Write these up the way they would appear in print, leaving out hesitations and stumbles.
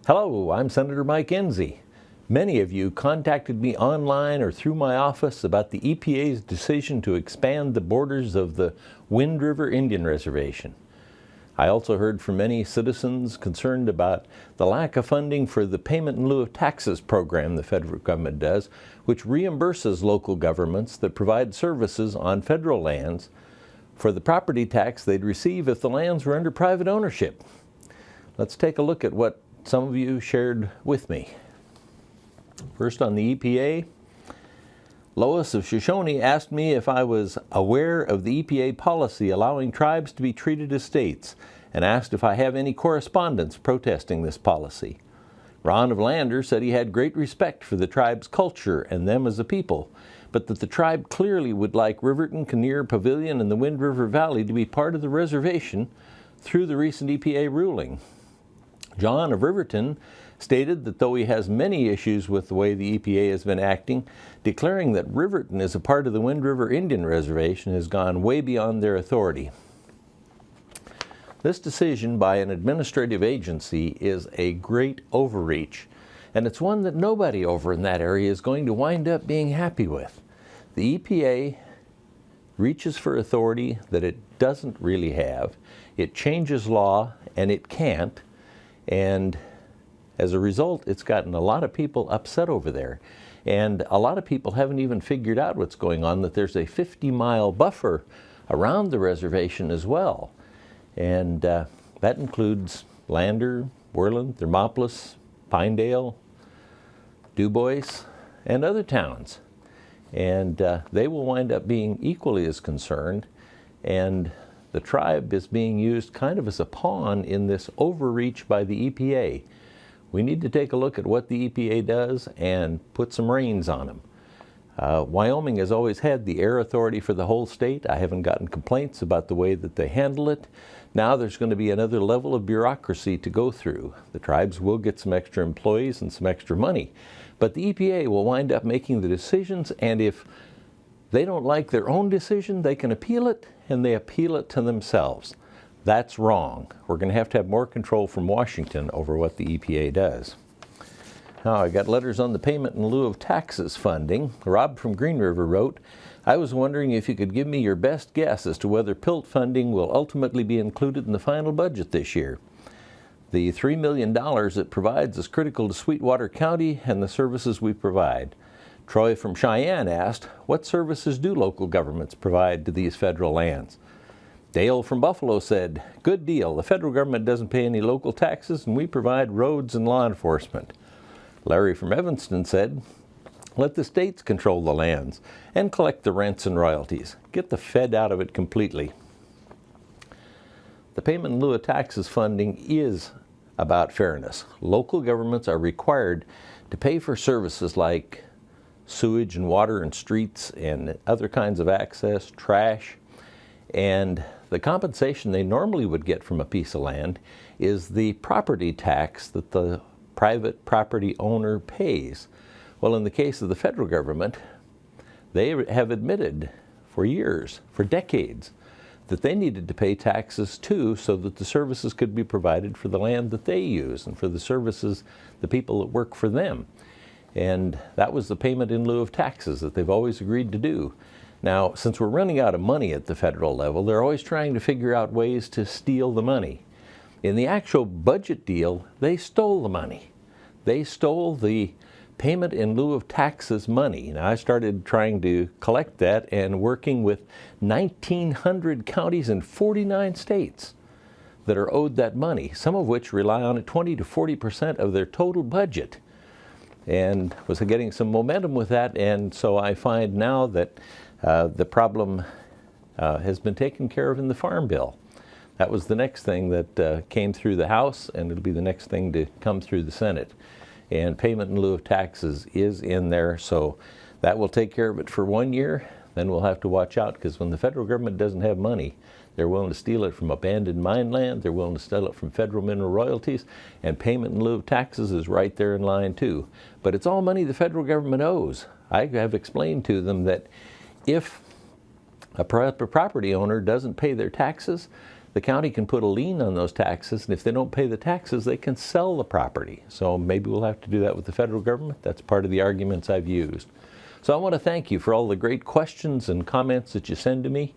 Hello, I'm Senator Mike Enzi. Many of you contacted me online or through my office about the EPA's decision to expand the borders of the Wind River Indian Reservation. I also heard from many citizens concerned about the lack of funding for the Payment in Lieu of Taxes program the federal government does, which reimburses local governments that provide services on federal lands for the property tax they'd receive if the lands were under private ownership. Let's take a look at what some of you shared with me. First, on the EPA, Lois of Shoshone asked me if I was aware of the EPA policy allowing tribes to be treated as states, and asked if I have any correspondence protesting this policy. Ron of Lander said he had great respect for the tribe's culture and them as a people, but that the tribe clearly would like Riverton, Kinnear, Pavilion, and the Wind River Valley to be part of the reservation through the recent EPA ruling. John of Riverton stated that though he has many issues with the way the EPA has been acting, declaring that Riverton is a part of the Wind River Indian Reservation has gone way beyond their authority. This decision by an administrative agency is a great overreach, and it's one that nobody over in that area is going to wind up being happy with. The EPA reaches for authority that it doesn't really have. It changes law, and it can't. And as a result, it's gotten a lot of people upset over there. And a lot of people haven't even figured out what's going on, that there's a 50-mile buffer around the reservation as well. And that includes Lander, Worland, Thermopolis, Pinedale, DuBois, and other towns. And they will wind up being equally as concerned. And the tribe is being used kind of as a pawn in this overreach by the EPA. We need to take a look at what the EPA does and put some reins on them. Wyoming has always had the air authority for the whole state. I haven't gotten complaints about the way that they handle it. Now there's going to be another level of bureaucracy to go through. The tribes will get some extra employees and some extra money, but the EPA will wind up making the decisions, and if they don't like their own decision, they can appeal it, and they appeal it to themselves. That's wrong. We're going to have more control from Washington over what the EPA does. Now, I got letters on the Payment in Lieu of Taxes funding. Rob from Green River wrote, I was wondering if you could give me your best guess as to whether PILT funding will ultimately be included in the final budget this year. The $3 million it provides is critical to Sweetwater County and the services we provide. Troy from Cheyenne asked, what services do local governments provide to these federal lands? Dale from Buffalo said, good deal. The federal government doesn't pay any local taxes, and we provide roads and law enforcement. Larry from Evanston said, let the states control the lands and collect the rents and royalties. Get the Fed out of it completely. The Payment in Lieu of Taxes funding is about fairness. Local governments are required to pay for services like sewage and water and streets and other kinds of access, trash, and the compensation they normally would get from a piece of land is the property tax that the private property owner pays. Well, in the case of the federal government, they have admitted for years, for decades, that they needed to pay taxes too so that the services could be provided for the land that they use and for the services, the people that work for them. And that was the payment in lieu of taxes that they've always agreed to do. Now, since we're running out of money at the federal level, they're always trying to figure out ways to steal the money. In the actual budget deal, they stole the money. They stole the payment in lieu of taxes money. Now, I started trying to collect that and working with 1,900 counties in 49 states that are owed that money, some of which rely on it 20 to 40% of their total budget. And was getting some momentum with that, and so I find now that the problem has been taken care of in the Farm Bill. That was the next thing that came through the House, and it'll be the next thing to come through the Senate. And payment in lieu of taxes is in there, so that will take care of it for 1 year. Then we'll have to watch out, because when the federal government doesn't have money, they're willing to steal it from abandoned mine land, they're willing to steal it from federal mineral royalties, and payment in lieu of taxes is right there in line too. But it's all money the federal government owes. I have explained to them that if a property owner doesn't pay their taxes, the county can put a lien on those taxes, and if they don't pay the taxes, they can sell the property. So maybe we'll have to do that with the federal government. That's part of the arguments I've used. So I want to thank you for all the great questions and comments that you send to me.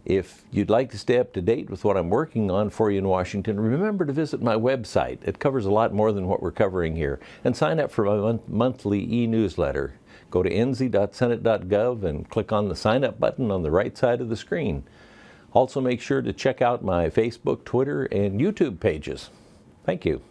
If you'd like to stay up to date with what I'm working on for you in Washington, remember to visit my website. It covers a lot more than what we're covering here. And sign up for my monthly e-newsletter. Go to enzi.senate.gov and click on the sign up button on the right side of the screen. Also make sure to check out my Facebook, Twitter, and YouTube pages. Thank you.